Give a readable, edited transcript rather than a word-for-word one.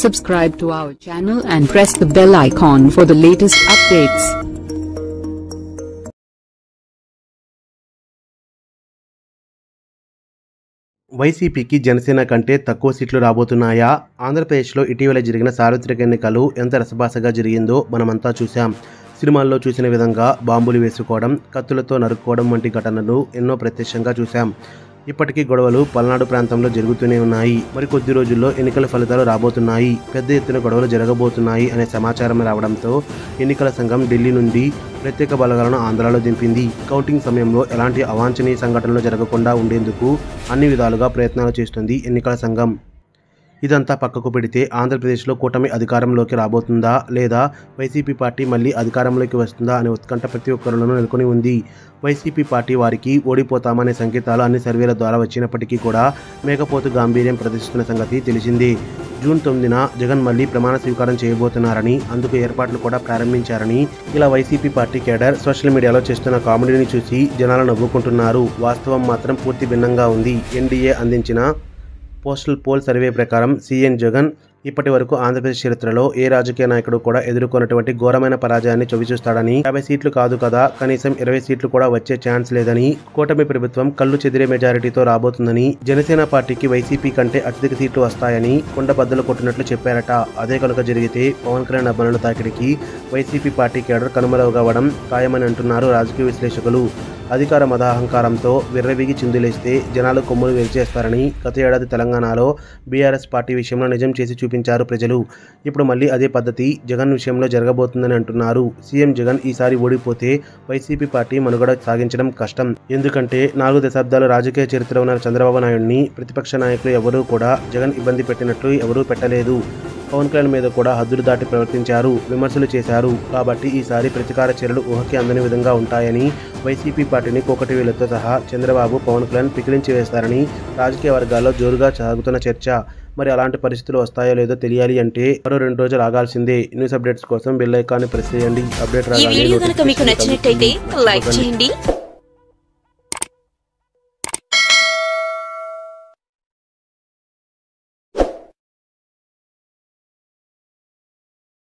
Subscribe to our channel and press the bell icon for the latest updates. వైసీపీకి జనసేన కంటే తక్కువ సీట్లు రాబోతున్నాయా? ఆంధ్రప్రదేశ్లో ఇటీవల జరిగిన సార్వత్రిక ఎన్నికలు ఎంత రసభాసగా జరిగిందో మనమంతా చూసాం. సినిమాల్లో చూసిన విధంగా బాంబులు వేసుకోవడం, కత్తులతో నరుక్కోవడం వంటి ఘటనలు ఎన్నో ప్రత్యక్షంగా చూసాం. ఇప్పటికీ గొడవలు పల్నాడు ప్రాంతంలో జరుగుతూనే ఉన్నాయి. మరికొద్ది రోజుల్లో ఎన్నికల ఫలితాలు రాబోతున్నాయి. పెద్ద ఎత్తున గొడవలు జరగబోతున్నాయి అనే సమాచారం రావడంతో ఎన్నికల సంఘం ఢిల్లీ నుండి ప్రత్యేక బలగాలను ఆంధ్రాలో దింపింది. కౌంటింగ్ సమయంలో ఎలాంటి అవాంఛనీయ సంఘటనలు జరగకుండా ఉండేందుకు అన్ని విధాలుగా ప్రయత్నాలు చేస్తుంది ఎన్నికల సంఘం. ఇదంతా పక్కకు పెడితే ఆంధ్రప్రదేశ్లో కూటమి అధికారంలోకి రాబోతుందా లేదా వైసీపీ పార్టీ మళ్ళీ అధికారంలోకి వస్తుందా అనే ఉత్కంఠ ప్రతి ఒక్కరిలోనూ నెలకొని ఉంది. వైసీపీ పార్టీ వారికి ఓడిపోతామనే సంకేతాలు అన్ని సర్వేల ద్వారా వచ్చినప్పటికీ కూడా మేకపోతు గాంభీర్యం ప్రదర్శిస్తున్న సంగతి తెలిసిందే. జూన్ 9న జగన్ మళ్ళీ ప్రమాణ స్వీకారం చేయబోతున్నారని, అందుకు ఏర్పాట్లు కూడా ప్రారంభించారని ఇలా వైసీపీ పార్టీ కేడర్ సోషల్ మీడియాలో చేస్తున్న కామెడీని చూసి జనాలు నవ్వుకుంటున్నారు. వాస్తవం మాత్రం పూర్తి భిన్నంగా ఉంది. ఎన్డీఏ అందించిన పోస్టల్ పోల్ సర్వే ప్రకారం సీఎం జగన్ ఇప్పటి వరకు ఆంధ్రప్రదేశ్ చరిత్రలో ఏ రాజకీయ నాయకుడు కూడా ఎదుర్కొన్నటువంటి ఘోరమైన పరాజయాన్ని చవిచూస్తాడని, 50 సీట్లు కాదు కదా కనీసం 20 సీట్లు కూడా వచ్చే ఛాన్స్ లేదని, కూటమి ప్రభుత్వం కళ్ళు చెదిరే మెజారిటీతో రాబోతుందని, జనసేన పార్టీకి వైసీపీ కంటే అత్యధిక సీట్లు వస్తాయని కొండబద్దలు కొట్టినట్లు చెప్పారట. అదే కనుక జరిగితే పవన్ కళ్యాణ్ అభిమానుల తాకిడికి వైసీపీ పార్టీ కేడర్ కనుమరుగవడం ఖాయమని అంటున్నారు రాజకీయ విశ్లేషకులు. అధికార మదాహంకారంతో విర్రవీగి చిందులేస్తే జనాలు కొమ్ములు విరిచేస్తారని గత ఏడాది తెలంగాణలో బీఆర్ఎస్ పార్టీ విషయంలో నిజం చేసి చూపించారు ప్రజలు. ఇప్పుడు మళ్ళీ అదే పద్ధతి జగన్ విషయంలో జరగబోతుందని అంటున్నారు. సీఎం జగన్ ఈసారి ఓడిపోతే వైసీపీ పార్టీ మనుగడ సాగించడం కష్టం. ఎందుకంటే 4 దశాబ్దాల రాజకీయ చరిత్ర ఉన్న చంద్రబాబు నాయుడిని ప్రతిపక్ష నాయకులు ఎవరూ కూడా జగన్ ఇబ్బంది పెట్టినట్లు ఎవరూ పెట్టలేదు. పవన్ కళ్యాణ్ మీద కూడా హద్దులు దాటి ప్రవర్తించారు, విమర్శలు చేశారు. కాబట్టి ఈసారి ప్రతీకార చర్యలు ఊహకి అందని విధంగా ఉంటాయని, వైసీపీ పార్టీని కోకటి వేలతో సహా చంద్రబాబు పవన్ కళ్యాణ్ పికిలించి వేస్తారని రాజకీయ వర్గాల్లో జోరుగా సాగుతున్న చర్చ. మరి అలాంటి పరిస్థితులు వస్తాయో లేదో తెలియాలి అంటే మరో 2 రోజులు ఆగాల్సిందే. న్యూస్ అప్డేట్స్ కోసం బెల్ ఐకాన్ని ప్రెస్ చేయండి. అప్డేట్ రాగానే ఈ వీడియో గనుక మీకు నచ్చినట్లయితే లైక్ చేయండి,